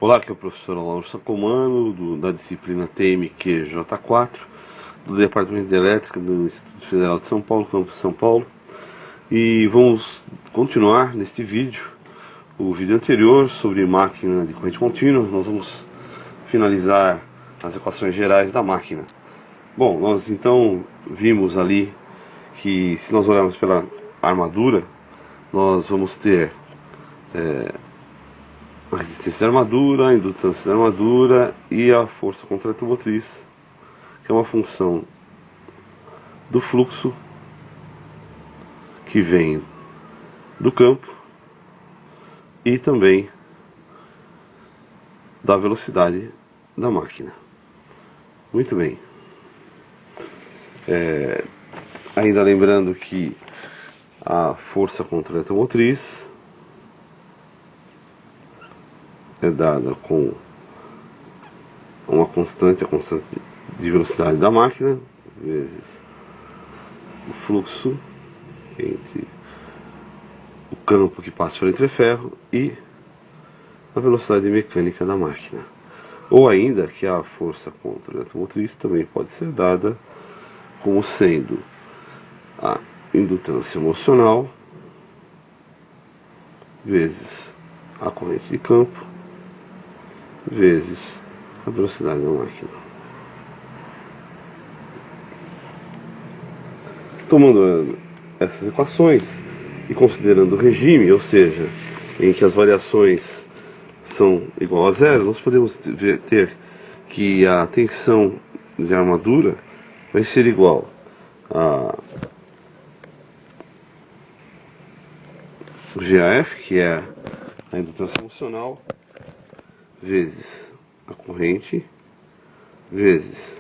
Olá, aqui é o professor Lauro Sacomano, da disciplina TMQJ4, do Departamento de Elétrica do Instituto Federal de São Paulo, campus São Paulo. E vamos continuar neste vídeo, o vídeo anterior sobre máquina de corrente contínua. Nós vamos finalizar as equações gerais da máquina. Bom, nós então vimos ali que se nós olharmos pela armadura, nós vamos ter a resistência da armadura, a indutância da armadura e a força contratomotriz, que é uma função do fluxo que vem do campo e também da velocidade da máquina. Muito bem. Ainda lembrando que a força contratomotriz é dada com uma constante, a constante de velocidade da máquina, vezes o fluxo entre o campo que passa pelo entreferro e a velocidade mecânica da máquina. Ou ainda que a força contratomotriz também pode ser dada como sendo a indutância emocional vezes a corrente de campo vezes a velocidade da máquina. Tomando essas equações e considerando o regime, ou seja, em que as variações são igual a zero, nós podemos ter que a tensão de armadura vai ser igual a GAF, que é a indutância emocional, vezes a corrente, vezes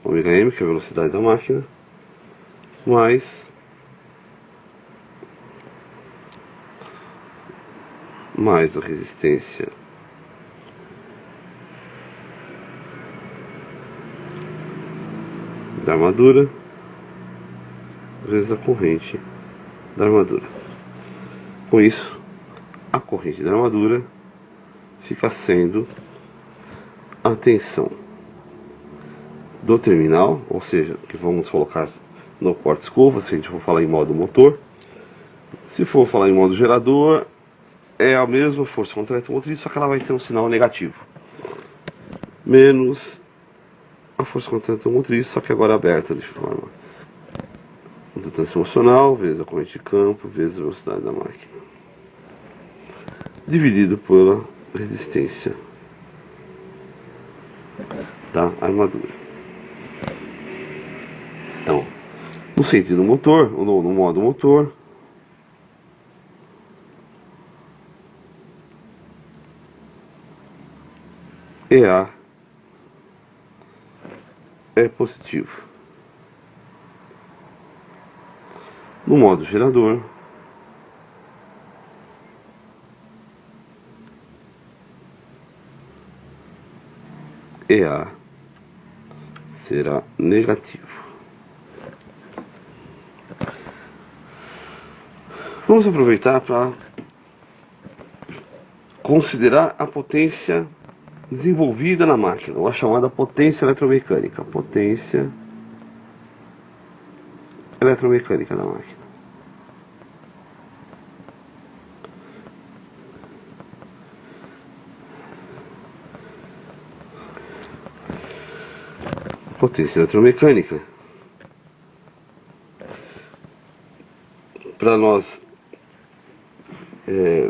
ômega-m, que é a velocidade da máquina, mais a resistência da armadura, vezes a corrente da armadura. Com isso, a corrente da armadura fica sendo a tensão do terminal, ou seja, que vamos colocar no porta-escova, se a gente for falar em modo motor. Se for falar em modo gerador, é a mesma força contratomotriz, só que ela vai ter um sinal negativo, menos a força contratomotriz, só que agora aberta de forma indutância emocional vezes a corrente de campo vezes a velocidade da máquina, dividido pela resistência da armadura. Então, no sentido motor, ou no modo motor, EA é positivo. No modo gerador, EA será negativo. Vamos aproveitar para considerar a potência desenvolvida na máquina, ou a chamada potência eletromecânica. Potência eletromecânica da máquina. Potência eletromecânica. Para nós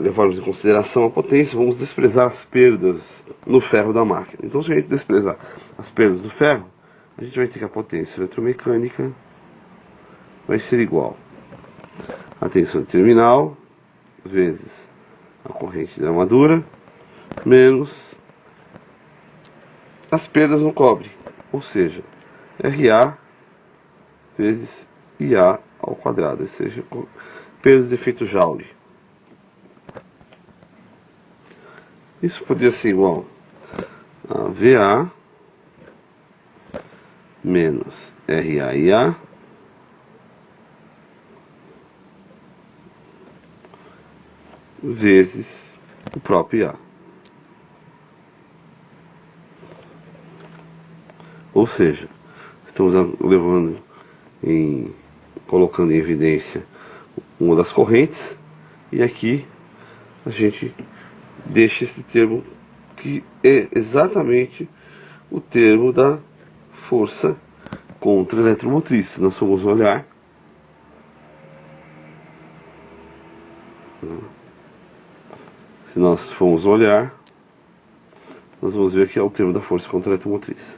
levarmos em consideração a potência, vamos desprezar as perdas no ferro da máquina. Então, se a gente desprezar as perdas do ferro, a gente vai ter que a potência eletromecânica vai ser igual a tensão terminal vezes a corrente da armadura menos as perdas no cobre, ou seja, RA vezes IA ao quadrado, ou seja, perdas de efeito Joule. Isso poderia ser igual a VA menos RAIA vezes o próprio IA. seja, estamos colocando em evidência uma das correntes, e aqui a gente deixa esse termo que é exatamente o termo da força contra eletromotriz. Se nós formos olhar, nós vamos ver que é o termo da força contra eletromotriz.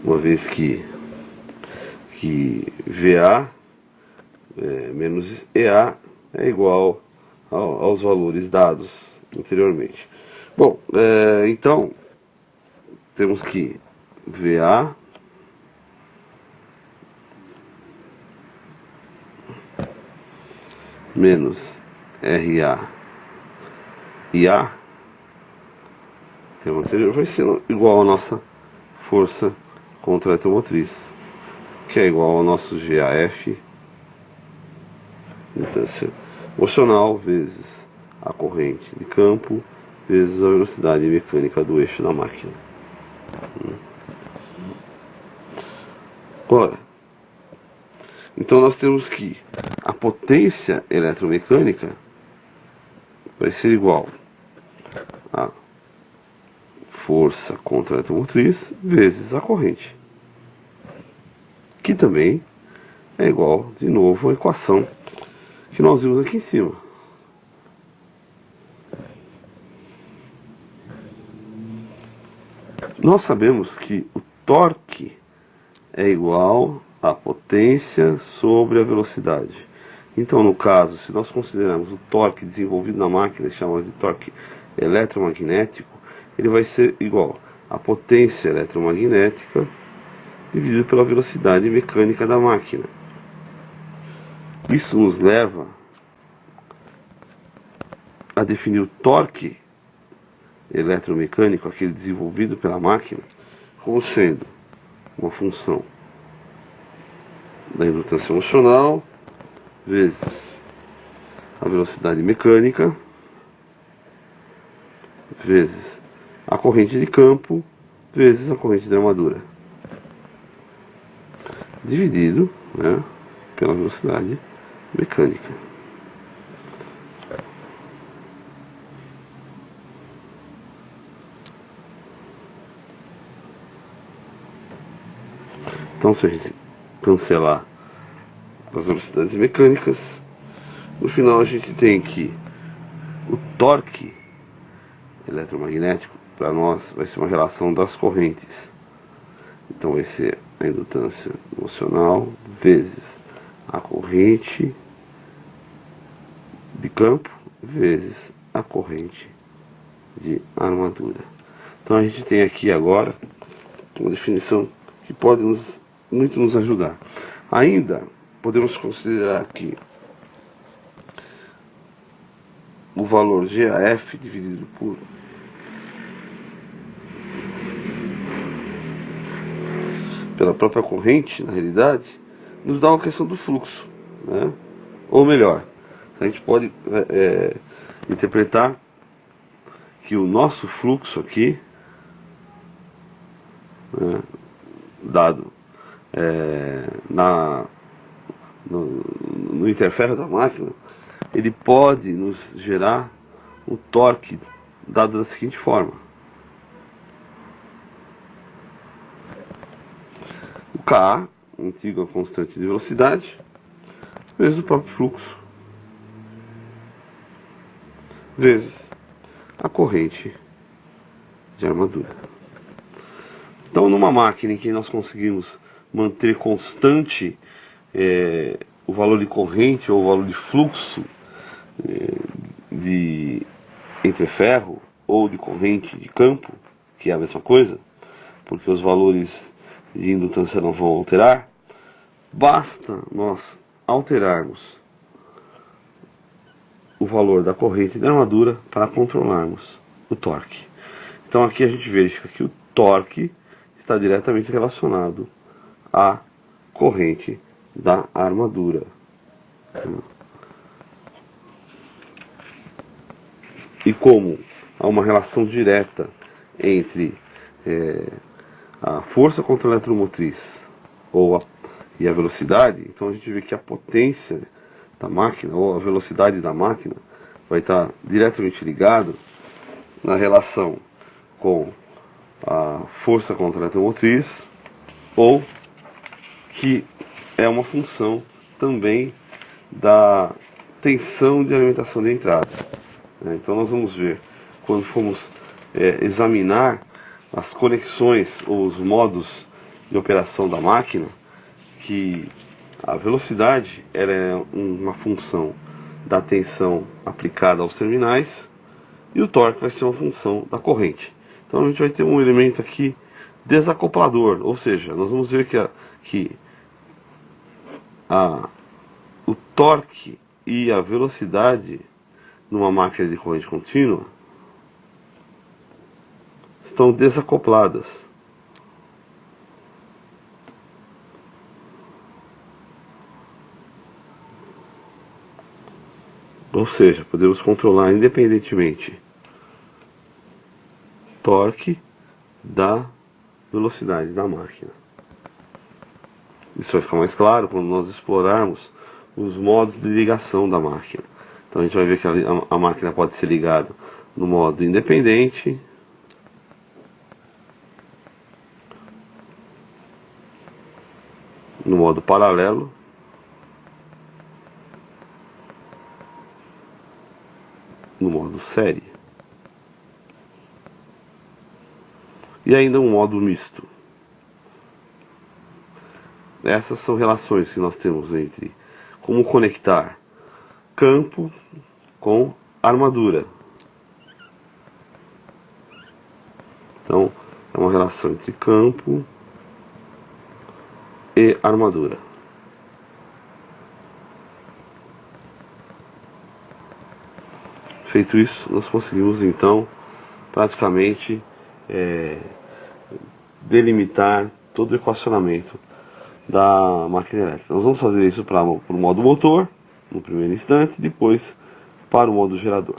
Uma vez que VA menos EA é igual aos valores dados anteriormente. Bom, então temos que VA menos RA e A, termo anterior, vai ser igual à nossa força contra a eletromotriz, que é igual ao nosso GAF, distância mocional, vezes a corrente de campo, vezes a velocidade mecânica do eixo da máquina. Ora, então nós temos que a potência eletromecânica vai ser igual a força contra a eletromotriz vezes a corrente, que também é igual, de novo, à equação que nós vimos aqui em cima. Nós sabemos que o torque é igual à potência sobre a velocidade. Então, no caso, se nós considerarmos o torque desenvolvido na máquina, chamamos de torque eletromagnético, ele vai ser igual à potência eletromagnética dividido pela velocidade mecânica da máquina. Isso nos leva a definir o torque eletromecânico, aquele desenvolvido pela máquina, como sendo uma função da indutância emocional vezes a velocidade mecânica vezes a corrente de campo vezes a corrente de armadura, dividido, pela velocidade mecânica. Então, se a gente cancelar as velocidades mecânicas, no final a gente tem que o torque eletromagnético para nós vai ser uma relação das correntes. Então vai ser a indutância emocional vezes a corrente de campo vezes a corrente de armadura. Então a gente tem aqui agora uma definição que pode muito nos ajudar. Ainda podemos considerar que o valor GAF dividido pela própria corrente, na realidade, nos dá uma questão do fluxo, Ou melhor, a gente pode interpretar que o nosso fluxo aqui, dado no interferro da máquina, ele pode nos gerar um torque dado da seguinte forma: o Ka, antiga constante de velocidade, vezes o próprio fluxo, vezes a corrente de armadura. Então, numa máquina em que nós conseguimos manter constante o valor de corrente ou o valor de fluxo entre ferro ou de corrente de campo, que é a mesma coisa, porque os valores de indutância não vão alterar, basta nós alterarmos o valor da corrente da armadura para controlarmos o torque. Então aqui a gente verifica que o torque está diretamente relacionado à corrente da armadura. E como há uma relação direta entre a força contra a eletromotriz e a velocidade. Então a gente vê que a potência da máquina ou a velocidade da máquina vai estar diretamente ligado na relação com a força contra a eletromotriz, ou que é uma função também da tensão de alimentação de entrada. Então nós vamos ver, quando formos examinar as conexões ou os modos de operação da máquina, que a velocidade ela é uma função da tensão aplicada aos terminais e o torque vai ser uma função da corrente. Então a gente vai ter um elemento aqui desacoplador, ou seja, nós vamos ver que o torque e a velocidade numa máquina de corrente contínua estão desacopladas. Ou seja, podemos controlar independentemente torque da velocidade da máquina. Isso vai ficar mais claro quando nós explorarmos os modos de ligação da máquina. Então a gente vai ver que a máquina pode ser ligada no modo independente, no modo paralelo, no modo série e ainda um modo misto. Essas são relações que nós temos entre como conectar campo com armadura. Então é uma relação entre campo e armadura. Feito isso, nós conseguimos então praticamente delimitar todo o equacionamento da máquina elétrica. Nós vamos fazer isso para o modo motor no primeiro instante, depois para o modo gerador.